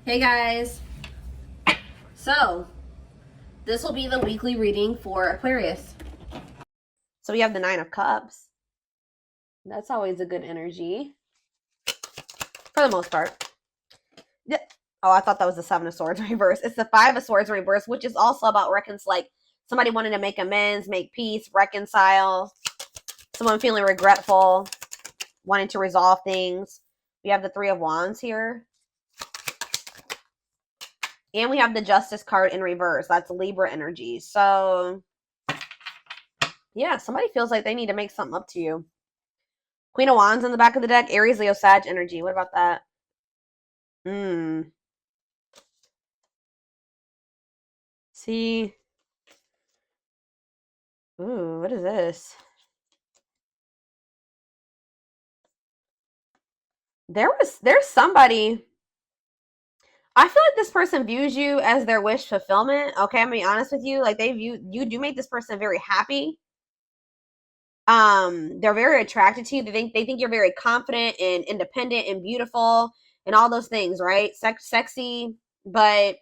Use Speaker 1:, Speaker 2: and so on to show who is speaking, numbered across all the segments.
Speaker 1: Hey guys, so this will be the weekly reading for Aquarius. So we have the 9 of Cups. That's always a good energy for the most part. Yeah. Oh, I thought that was the 7 of Swords in reverse. It's the 5 of Swords in reverse, which is also about like somebody wanting to make amends, make peace, reconcile, someone feeling regretful, wanting to resolve things. We have the 3 of Wands here. And we have the Justice card in reverse. That's Libra energy. So, yeah, somebody feels like they need to make something up to you. Queen of Wands in the back of the deck. Aries, Leo, Sag energy. What about that? See? Ooh, what is this? There's somebody. I feel like this person views you as their wish fulfillment. Okay, I'm gonna be honest with you. Like you do make this person very happy. They're very attracted to you. They think you're very confident and independent and beautiful and all those things, right? Sexy, but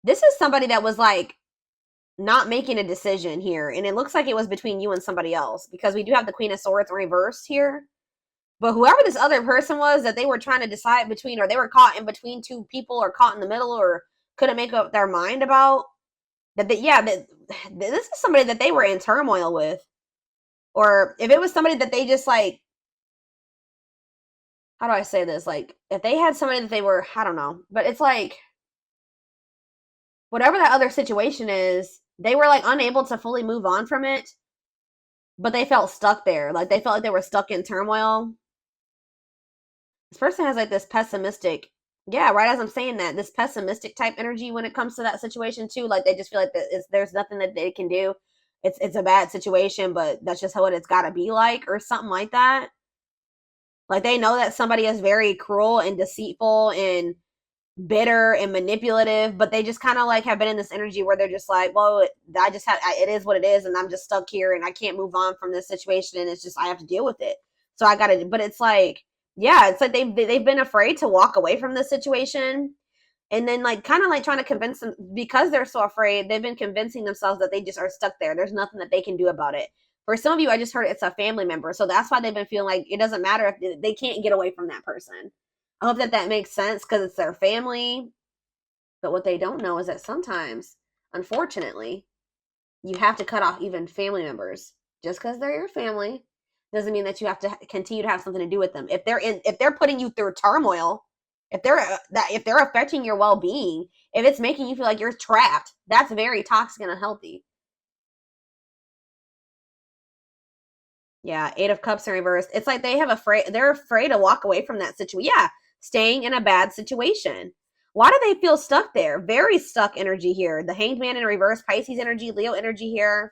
Speaker 1: this is somebody that was like not making a decision here, and it looks like it was between you and somebody else because we do have the Queen of Swords reversed here. But whoever this other person was that they were trying to decide between, or they were caught in between two people, or caught in the middle, or couldn't make up their mind about, that this is somebody that they were in turmoil with. Or if it was somebody that they just like, how do I say this? Like, if they had somebody that they were, I don't know, but it's like, whatever that other situation is, they were like unable to fully move on from it, but they felt stuck there. Like, they felt like they were stuck in turmoil. This person has like this pessimistic, yeah, right as I'm saying that, this pessimistic type energy when it comes to that situation too. Like, they just feel like there's nothing that they can do. It's a bad situation, but that's just how it's got to be like, or something like that. Like, they know that somebody is very cruel and deceitful and bitter and manipulative, but they just kind of like have been in this energy where they're just like, well, it is what it is, and I'm just stuck here and I can't move on from this situation, and it's just, I have to deal with it. So I gotta, but it's like, yeah, it's like they've been afraid to walk away from this situation. And then like kind of like trying to convince them, because they're so afraid, they've been convincing themselves that they just are stuck there. There's nothing that they can do about it. For some of you, I just heard it's a family member. So that's why they've been feeling like it doesn't matter if they can't get away from that person. I hope that makes sense because it's their family. But what they don't know is that sometimes, unfortunately, you have to cut off even family members. Just because they're your family doesn't mean that you have to continue to have something to do with them. If they're putting you through turmoil, if they're affecting your well-being, if it's making you feel like you're trapped, that's very toxic and unhealthy. Yeah, 8 of Cups in reverse. It's like they're afraid to walk away from that situation. Yeah, staying in a bad situation. Why do they feel stuck there? Very stuck energy here. The Hanged Man in reverse, Pisces energy, Leo energy here.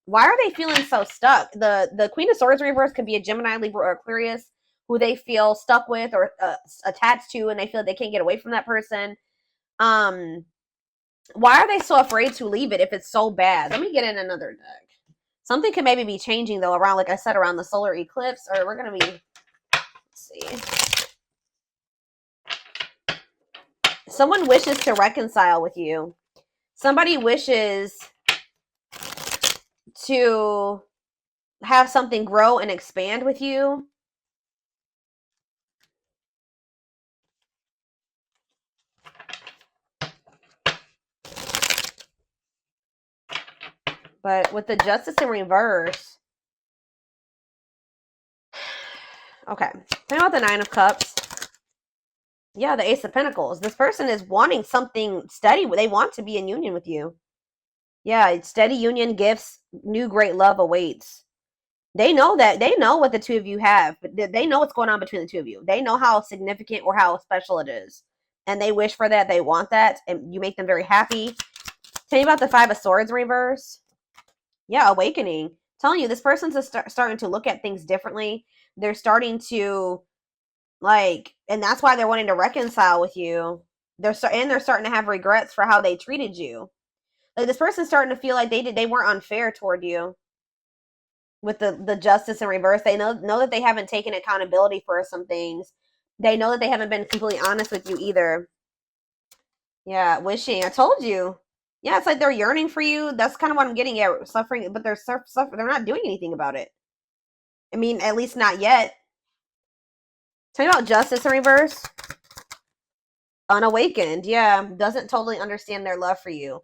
Speaker 1: Why are they feeling so stuck? The Queen of Swords in reverse could be a Gemini, Libra, or Aquarius who they feel stuck with or attached to, and they feel like they can't get away from that person. Why are they so afraid to leave it if it's so bad? Let me get in another deck. Something could maybe be changing though around, like I said, around the solar eclipse, or we're gonna be, let's see. Someone wishes to reconcile with you. Somebody wishes to have something grow and expand with you. But with the Justice in reverse, okay, think about the 9 of Cups. Yeah, the Ace of Pentacles. This person is wanting something steady. They want to be in union with you. Yeah, steady union, gifts, new great love awaits. They know that. They know what the two of you have. They know what's going on between the two of you. They know how significant or how special it is. And they wish for that. They want that. And you make them very happy. Tell me about the 5 of Swords reverse. Yeah, awakening. I'm telling you, this person's starting to look at things differently. They're starting to, like, and that's why they're wanting to reconcile with you. They're starting to have regrets for how they treated you. Like, this person's starting to feel like they weren't unfair toward you. With the Justice in reverse, they know that they haven't taken accountability for some things, They know that they haven't been completely honest with you either. Yeah, wishing. I told you. Yeah, it's like they're yearning for you. That's kind of what I'm getting at. Suffering, but they're suffering. They're not doing anything about it. I mean, at least not yet. Tell me about justice in reverse. Unawakened. Yeah, doesn't totally understand their love for you.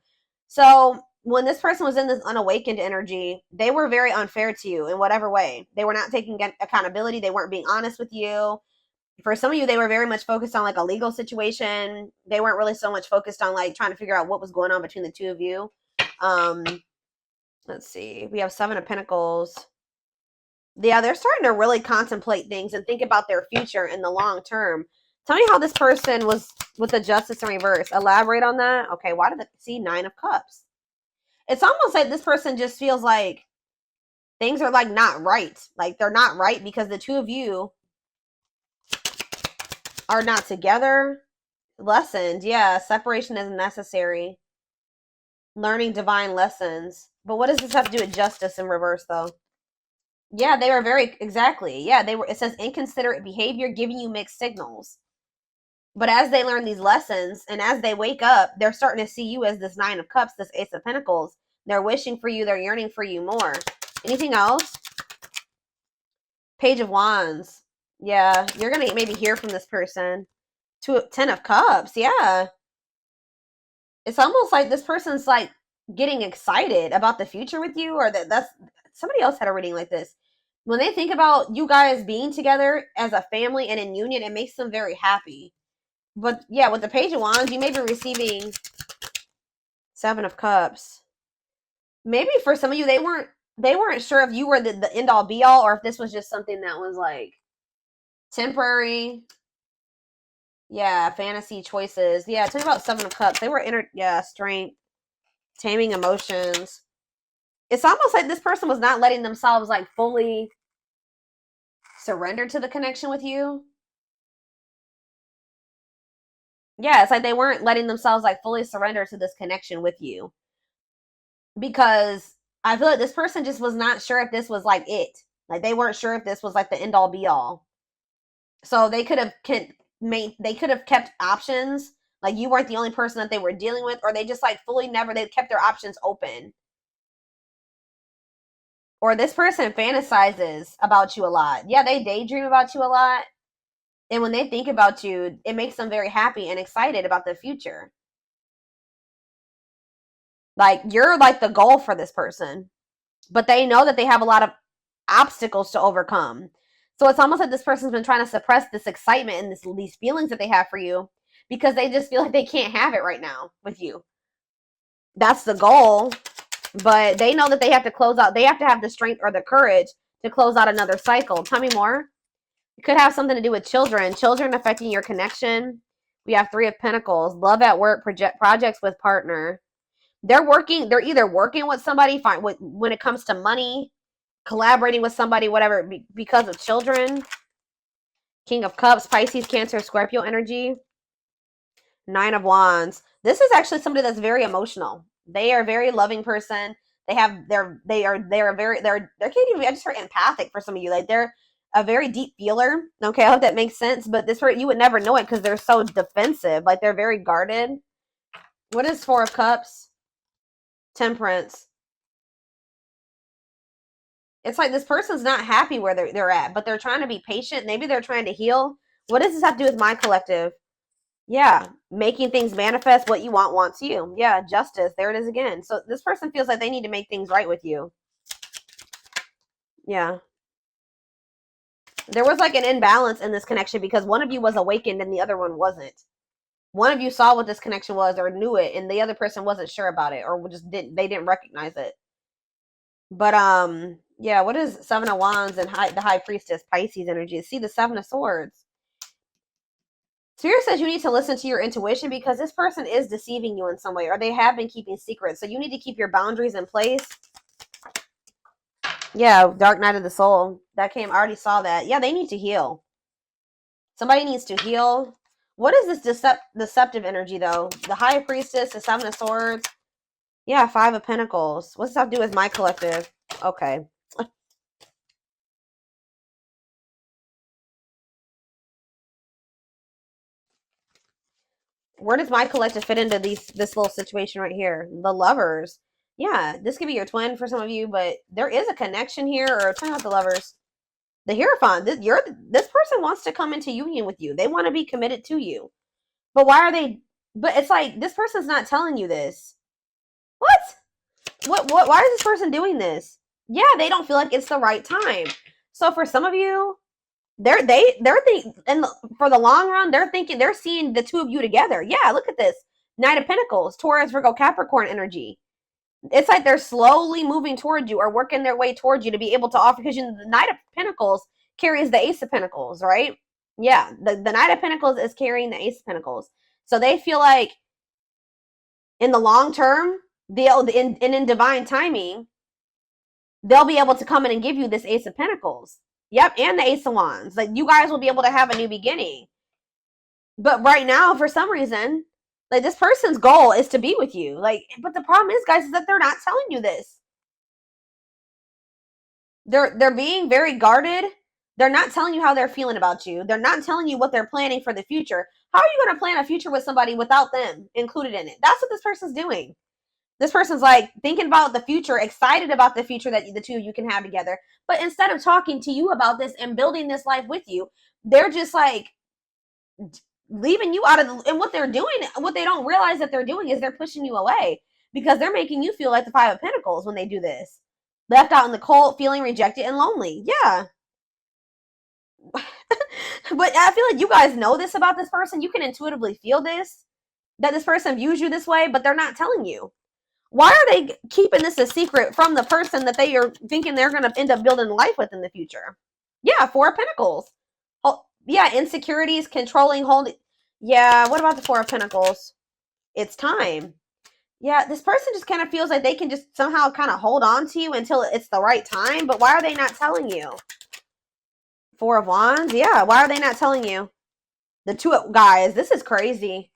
Speaker 1: So when this person was in this unawakened energy, they were very unfair to you in whatever way. They were not taking accountability. They weren't being honest with you. For some of you, they were very much focused on like a legal situation. They weren't really so much focused on like trying to figure out what was going on between the two of you. Um, let's see. We have Seven of Pentacles. Yeah, they're starting to really contemplate things and think about their future in the long term. Tell me how this person was with the justice in reverse. Elaborate on that. Okay, why did they see Nine of Cups? It's almost like this person just feels like things are like not right. Like they're not right because the two of you are not together. Lessons, yeah. Separation is necessary. Learning divine lessons. But what does this have to do with justice in reverse, though? Yeah, they were very, exactly. Yeah, they were, it says inconsiderate behavior giving you mixed signals. But as they learn these lessons and as they wake up, they're starting to see you as this Nine of Cups, this Ace of Pentacles. They're wishing for you. They're yearning for you more. Anything else? Page of Wands. Yeah, you're going to maybe hear from this person. Ten of Cups. Yeah. It's almost like this person's like getting excited about the future with you, or that's somebody else had a reading like this. When they think about you guys being together as a family and in union, it makes them very happy. But yeah, with the Page of Wands, you may be receiving Seven of Cups. Maybe for some of you, they weren't sure if you were the end all be all, or if this was just something that was like temporary. Yeah, fantasy choices. Yeah, tell me about Seven of Cups. They were strength, taming emotions. It's almost like this person was not letting themselves like fully surrender to the connection with you. Yeah, it's like they weren't letting themselves like fully surrender to this connection with you. Because I feel like this person just was not sure if this was like it. Like they weren't sure if this was like the end all be all. So they could have kept options. Like you weren't the only person that they were dealing with, or they just like fully never they kept their options open. Or this person fantasizes about you a lot. Yeah, they daydream about you a lot. And when they think about you, it makes them very happy and excited about the future. Like you're like the goal for this person, but they know that they have a lot of obstacles to overcome. So it's almost like this person's been trying to suppress this excitement and these feelings that they have for you because they just feel like they can't have it right now with you. That's the goal, but they know that they have to close out. They have to have the strength or the courage to close out another cycle. Tell me more. It could have something to do with children affecting your connection. We have Three of Pentacles, love at work, projects with partner. They're either working with somebody when it comes to money, collaborating with somebody, whatever, because of children. King of Cups, Pisces, Cancer, Scorpio energy. Nine of Wands. This is actually somebody that's very emotional. They are a very loving person. They have they're can't even, I just heard empathic for some of you. Like they're a very deep feeler. Okay, I hope that makes sense. But this you would never know it because they're so defensive. Like they're very guarded. What is Four of Cups? Temperance. It's like this person's not happy where they're at, but they're trying to be patient. Maybe they're trying to heal. What does this have to do with my collective? Yeah, making things manifest. What you want wants you. Yeah, justice. There it is again. So this person feels like they need to make things right with you. Yeah. There was like an imbalance in this connection because one of you was awakened and the other one wasn't. One of you saw what this connection was or knew it, and the other person wasn't sure about it or just didn't recognize it. But yeah, what is Seven of Wands and the High Priestess Pisces energy? See the Seven of Swords. Spirit says you need to listen to your intuition because this person is deceiving you in some way, or they have been keeping secrets. So you need to keep your boundaries in place. Yeah, Dark Night of the Soul. That came, I already saw that. Yeah, they need to heal. Somebody needs to heal. What is this deceptive energy, though? The High Priestess, the Seven of Swords. Yeah, Five of Pentacles. What's that have to do with my collective? Okay. Where does my collective fit into this little situation right here? The Lovers. Yeah, this could be your twin for some of you, but there is a connection here, or turn out the Lovers. The Hierophant. This person wants to come into union with you. They want to be committed to you. But why are they? But it's like this person's not telling you this. What? What? Why is this person doing this? Yeah, they don't feel like it's the right time. So for some of you, they're thinking, and for the long run, they're seeing the two of you together. Yeah, look at this. Knight of Pentacles, Taurus, Virgo, Capricorn energy. It's like they're slowly moving towards you or working their way towards you to be able to offer, because the Knight of Pentacles carries the Ace of Pentacles, right? Yeah, the Knight of Pentacles is carrying the Ace of Pentacles. So they feel like in the long term, in divine timing, they'll be able to come in and give you this Ace of Pentacles. Yep, and the Ace of Wands. Like, you guys will be able to have a new beginning. But right now, for some reason, like, this person's goal is to be with you. Like, but the problem is, guys, is that they're not telling you this. They're being very guarded. They're not telling you how they're feeling about you. They're not telling you what they're planning for the future. How are you going to plan a future with somebody without them included in it? That's what this person's doing. This person's like thinking about the future, excited about the future that the two of you can have together. But instead of talking to you about this and building this life with you, they're just like leaving you out of the, and what they're doing, what they don't realize that they're doing is they're pushing you away, because they're making you feel like the Five of Pentacles when they do this. Left out in the cold, feeling rejected and lonely. Yeah. But I feel like you guys know this about this person. You can intuitively feel this, that this person views you this way, but they're not telling you. Why are they keeping this a secret from the person that they are thinking they're going to end up building life with in the future? Yeah, Four of Pentacles. Oh, yeah, insecurities, controlling, holding. Yeah, what about the Four of Pentacles? It's time. Yeah, this person just kind of feels like they can just somehow kind of hold on to you until it's the right time, but why are they not telling you? Four of Wands? Yeah, why are they not telling you? The two guys, this is crazy.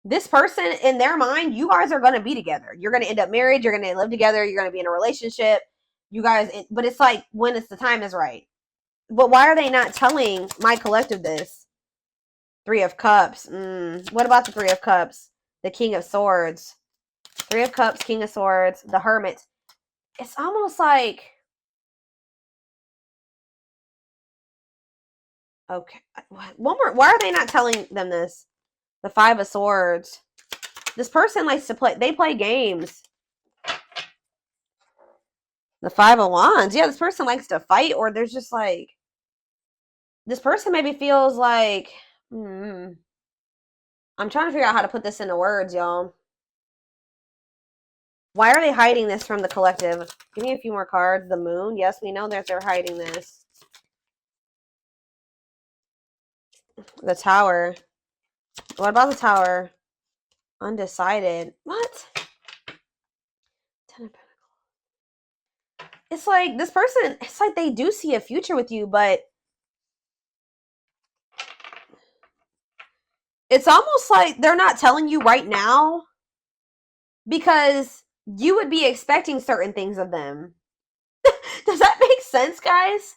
Speaker 1: This person, in their mind, you guys are going to be together. You're going to end up married. You're going to live together. You're going to be in a relationship. You guys, but it's like when it's the time is right. But why are they not telling my collective this? Three of Cups. What about the Three of Cups? The King of Swords. Three of Cups, King of Swords, the Hermit. It's almost like, okay, one more. Why are they not telling them this? The Five of Swords. This person likes to play. They play games. The Five of Wands. Yeah, this person likes to fight, or there's just like, this person maybe feels like, I'm trying to figure out how to put this into words, y'all. Why are they hiding this from the collective? Give me a few more cards. The Moon. Yes, we know that they're hiding this. The Tower. What about the Tower? Undecided. What? Ten of Pentacles. It's like this person, it's like they do see a future with you, but it's almost like they're not telling you right now because you would be expecting certain things of them. Does that make sense, guys?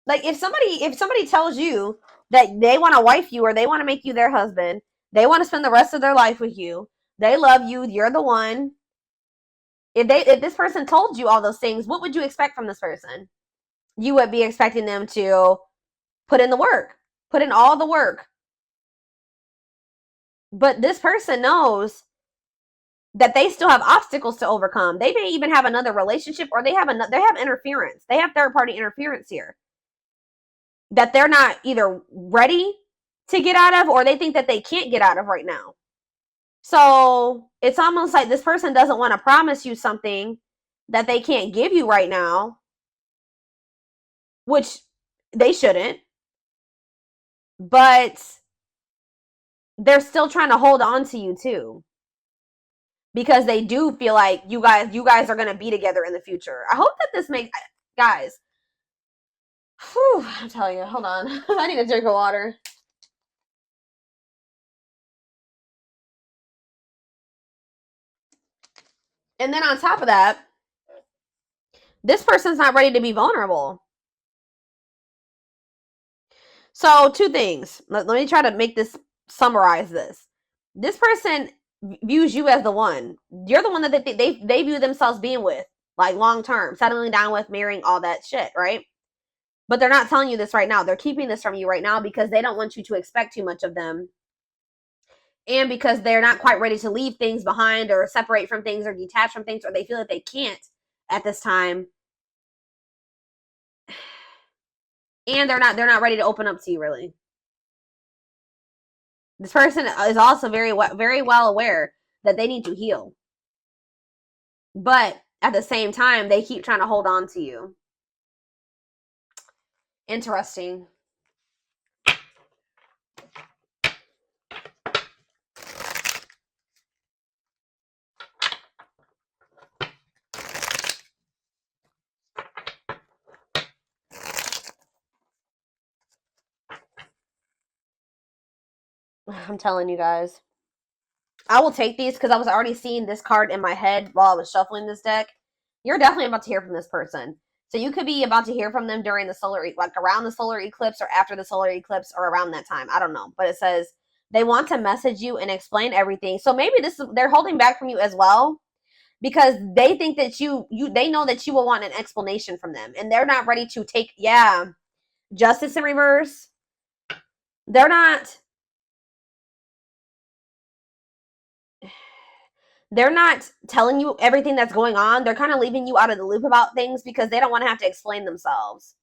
Speaker 1: Like if somebody tells you that they want to wife you or they want to make you their husband, they want to spend the rest of their life with you, they love you, you're the one. If this person told you all those things, what would you expect from this person? You would be expecting them to put in the work, put in all the work. But this person knows that they still have obstacles to overcome. They may even have another relationship, or they have interference. They have third-party interference here that they're not either ready to get out of, or they think that they can't get out of right now. So it's almost like this person doesn't want to promise you something that they can't give you right now, which they shouldn't, but they're still trying to hold on to you too, because they do feel like you guys are going to be together in the future. I hope that this makes, guys, whew, I'm telling you, hold on. I need a drink of water. And then on top of that, this person's not ready to be vulnerable. So two things. Let me try to make this summarize this. This person views you as the one. You're the one that they view themselves being with, like long term, settling down with, marrying, all that shit, right? But they're not telling you this right now. They're keeping this from you right now because they don't want you to expect too much of them. And because they're not quite ready to leave things behind or separate from things or detach from things, or they feel that they can't at this time. And they're not ready to open up to you, really. This person is also very well aware that they need to heal. But at the same time, they keep trying to hold on to you. Interesting. I'm telling you guys. I will take these because I was already seeing this card in my head while I was shuffling this deck. You're definitely about to hear from this person. So you could be about to hear from them during the solar, like around the solar eclipse or after the solar eclipse or around that time. I don't know. But it says they want to message you and explain everything. So maybe they're holding back from you as well because they think that they know that you will want an explanation from them. And they're not ready to take, Justice in reverse. They're not telling you everything that's going on. They're kind of leaving you out of the loop about things because they don't want to have to explain themselves.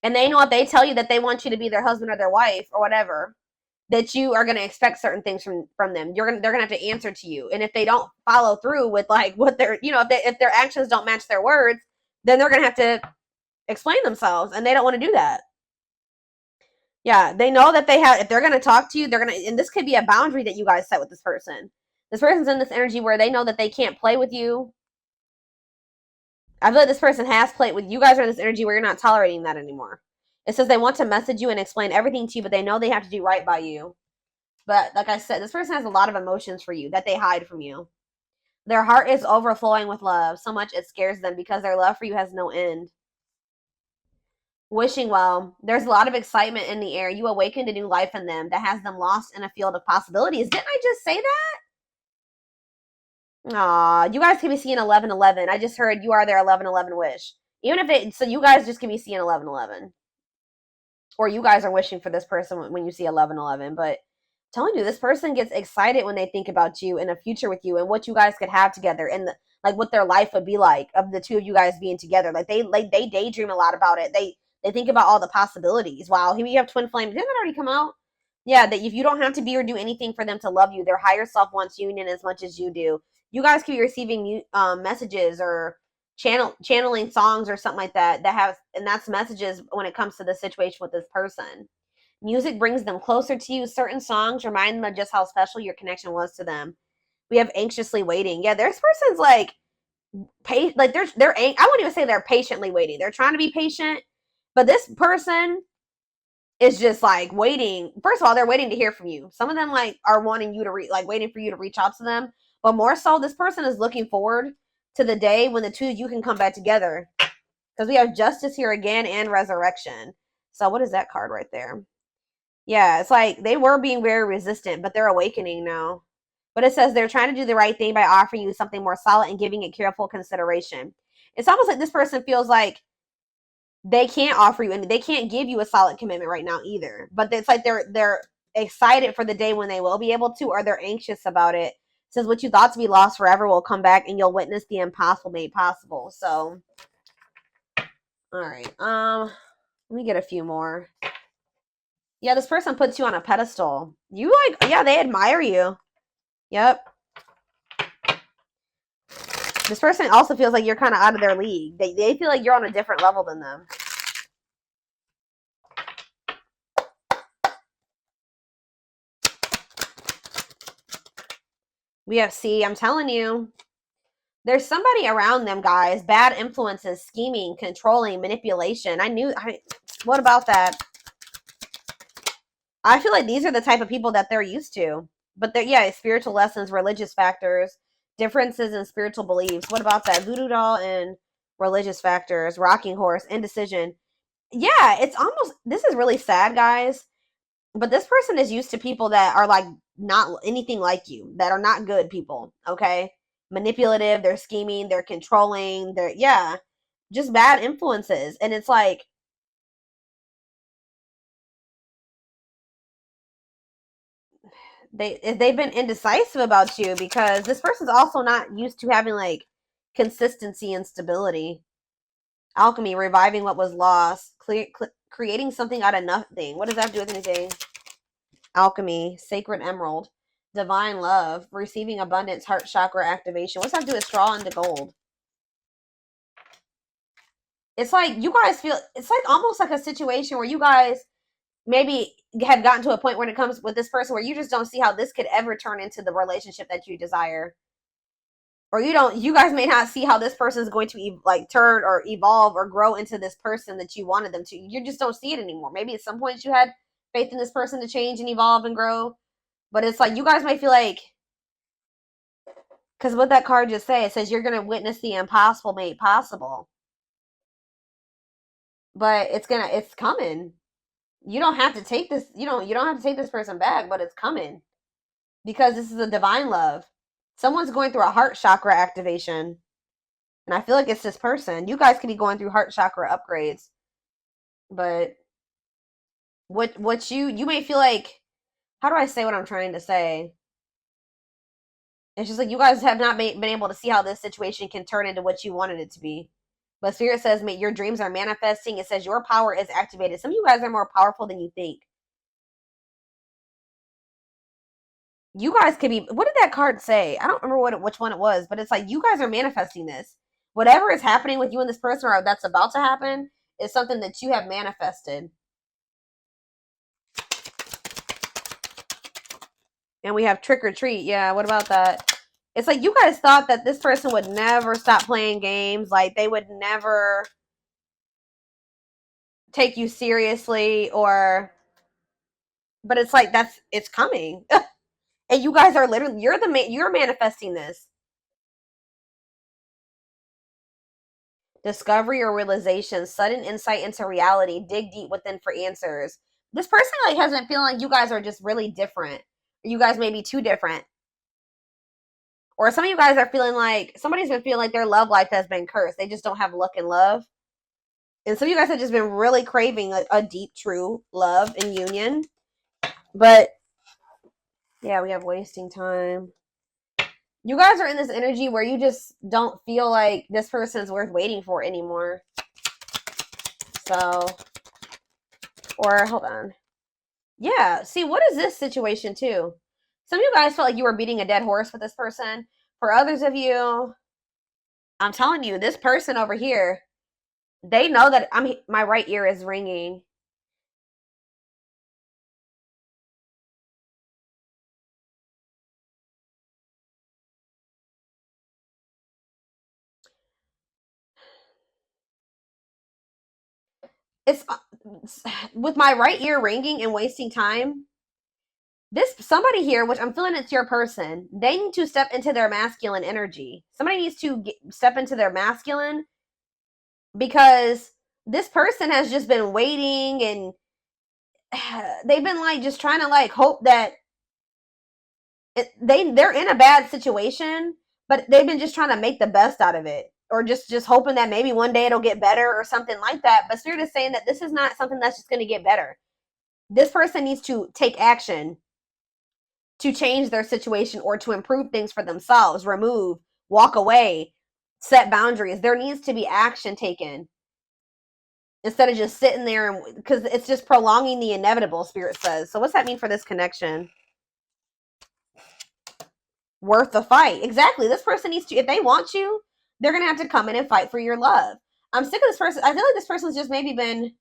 Speaker 1: And they know if they tell you that they want you to be their husband or their wife or whatever, that you are going to expect certain things from them. They're going to have to answer to you. And if they don't follow through with like what they're, if their actions don't match their words, then they're going to have to explain themselves, and they don't want to do that. Yeah, they know that if they're going to talk to you, and this could be a boundary that you guys set with this person. This person's in this energy where they know that they can't play with you. I feel like this person has played with you guys are in this energy where you're not tolerating that anymore. It says they want to message you and explain everything to you, but they know they have to do right by you. But like I said, this person has a lot of emotions for you that they hide from you. Their heart is overflowing with love, so much it scares them because their love for you has no end. Wishing well. There's a lot of excitement in the air. You awakened a new life in them that has them lost in a field of possibilities. Didn't I just say that? Aw, you guys can be seeing 1111. I just heard you are their 1111 wish. So you guys just can be seeing 1111. Or you guys are wishing for this person when you see 1111. But I'm telling you, this person gets excited when they think about you and a future with you and what you guys could have together and like what their life would be like of the two of you guys being together. Like they daydream a lot about it. They think about all the possibilities. Wow, here we have twin flames. Didn't that already come out? Yeah, that if you don't have to be or do anything for them to love you, their higher self wants union as much as you do. You guys could be receiving messages or channeling songs or something like that and that's messages when it comes to the situation with this person. Music brings them closer to you. Certain songs remind them of just how special your connection was to them. We have anxiously waiting. Yeah, this person's like I wouldn't even say they're patiently waiting. They're trying to be patient, but this person is just like waiting. First of all, they're waiting to hear from you. Some of them like are wanting you to waiting for you to reach out to them. But more so, this person is looking forward to the day when the two of you can come back together. Because we have justice here again and resurrection. So what is that card right there? Yeah, it's like they were being very resistant, but they're awakening now. But it says they're trying to do the right thing by offering you something more solid and giving it careful consideration. It's almost like this person feels like they can't offer you and they can't give you a solid commitment right now either. But it's like they're excited for the day when they will be able to, or they're anxious about it. It says what you thought to be lost forever will come back and you'll witness the impossible made possible. So all right. Let me get a few more. Yeah, this person puts you on a pedestal. They admire you. Yep. This person also feels like you're kind of out of their league. They feel like you're on a different level than them. We have I'm telling you. There's somebody around them, guys. Bad influences, scheming, controlling, manipulation. What about that? I feel like these are the type of people that they're used to. But spiritual lessons, religious factors, differences in spiritual beliefs. What about that? Voodoo doll and religious factors, rocking horse, indecision. Yeah, it's almost, this is really sad, guys. But this person is used to people that are like not anything like you, that are not good people, okay? Manipulative, they're scheming, they're controlling, they're, yeah, just bad influences. And it's like, they've been indecisive about you because this person's also not used to having like consistency and stability. Alchemy, reviving what was lost, creating something out of nothing. What does that have to do with anything? Alchemy, sacred emerald, divine love, receiving abundance, heart chakra activation. What's that have to do with straw into gold? It's like you guys feel, it's like almost like a situation where you guys maybe have gotten to a point when it comes with this person where you just don't see how this could ever turn into the relationship that you desire. Or you guys may not see how this person is going to like turn or evolve or grow into this person that you wanted them to. You just don't see it anymore. Maybe at some point you had faith in this person to change and evolve and grow, but it's like you guys might feel like, because what that card just say, it says you're going to witness the impossible made possible. But it's coming. You don't have to take this, you don't have to take this person back, but it's coming. Because this is a divine love. Someone's going through a heart chakra activation. And I feel like it's this person. You guys could be going through heart chakra upgrades. But what you may feel like, how do I say what I'm trying to say? It's just like you guys have not been able to see how this situation can turn into what you wanted it to be. But Spirit says your dreams are manifesting. It says your power is activated. Some of you guys are more powerful than you think. You guys could be, what did that card say? I don't remember which one it was, but it's like you guys are manifesting this. Whatever is happening with you and this person or that's about to happen is something that you have manifested. And we have trick or treat. Yeah, what about that? It's like you guys thought that this person would never stop playing games. Like they would never take you seriously but it's like it's coming. And you guys are literally, you're manifesting this. Discovery or realization, sudden insight into reality, dig deep within for answers. This person like has been feeling like you guys are just really different. You guys may be too different. Or some of you guys are feeling like somebody's been feeling like their love life has been cursed. They just don't have luck in love. And some of you guys have just been really craving a deep, true love and union. But yeah, we have wasting time. You guys are in this energy where you just don't feel like this person is worth waiting for anymore. So, or hold on. Yeah, see, what is this situation too? Some of you guys felt like you were beating a dead horse with this person. For others of you, I'm telling you, this person over here, they know that my right ear is ringing. It's with my right ear ringing and wasting time. This somebody here, which I'm feeling it's your person, they need to step into their masculine energy. Somebody needs to step into their masculine because this person has just been waiting and they've been like just trying to like hope that they're in a bad situation, but they've been just trying to make the best out of it, or just hoping that maybe one day it'll get better or something like that. But Spirit is saying that this is not something that's just going to get better. This person needs to take action to change their situation or to improve things for themselves, remove, walk away, set boundaries. There needs to be action taken instead of just sitting there, and because it's just prolonging the inevitable, Spirit says. So what's that mean for this connection? Worth the fight. Exactly. This person needs to, if they want you, they're going to have to come in and fight for your love. I'm sick of this person. I feel like this person's just maybe been,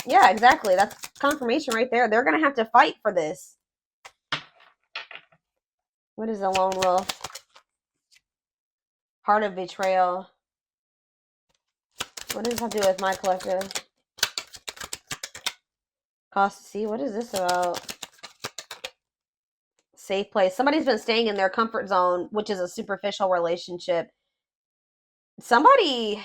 Speaker 1: yeah, exactly. That's confirmation right there. They're going to have to fight for this. What is a lone wolf? Heart of betrayal. What does that do with my collective? Cost to see. What is this about? Safe place. Somebody's been staying in their comfort zone, which is a superficial relationship. Somebody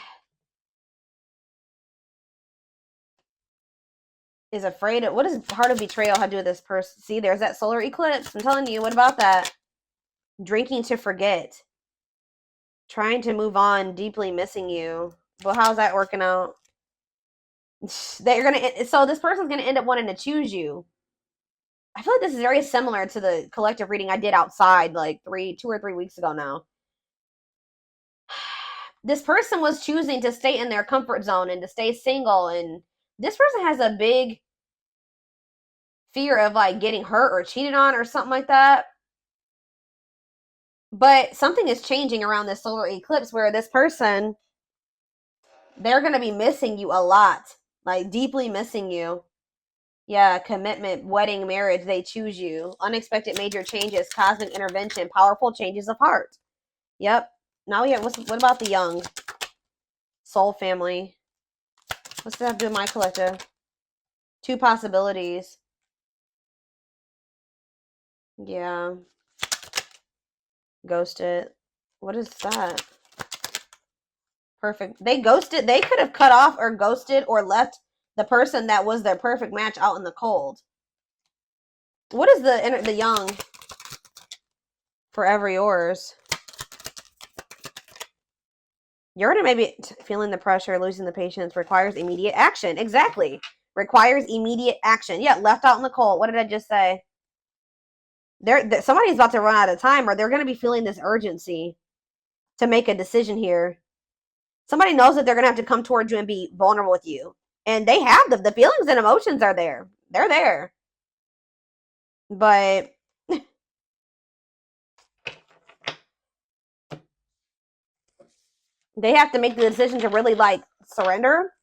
Speaker 1: is afraid of, what does heart of betrayal have to do with this person? See, there's that solar eclipse. I'm telling you, what about that? Drinking to forget. Trying to move on, deeply missing you. Well, how's that working out? They're gonna, so this person's gonna end up wanting to choose you. I feel like this is very similar to the collective reading I did outside like 2 or 3 weeks ago now. This person was choosing to stay in their comfort zone and to stay single, and this person has a big fear of like getting hurt or cheated on or something like that. But something is changing around this solar eclipse where this person, they're going to be missing you a lot, like deeply missing you. Yeah, commitment, wedding, marriage, they choose you. Unexpected major changes, cosmic intervention, powerful changes of heart. Yep. Now we have, what about the young? Soul family. What's that have to do with my collective? 2 possibilities. Yeah. Ghosted. What is that? Perfect. They ghosted. They could have cut off or ghosted or left the person that was their perfect match out in the cold. What is the young? Forever yours. You're gonna maybe feeling the pressure, losing the patience, requires immediate action. Exactly. Requires immediate action. Yeah, left out in the cold. What did I just say? Somebody's about to run out of time, or they're gonna be feeling this urgency to make a decision here. Somebody knows that they're gonna have to come towards you and be vulnerable with you, and they have the feelings and emotions are there. They're there, but they have to make the decision to really like surrender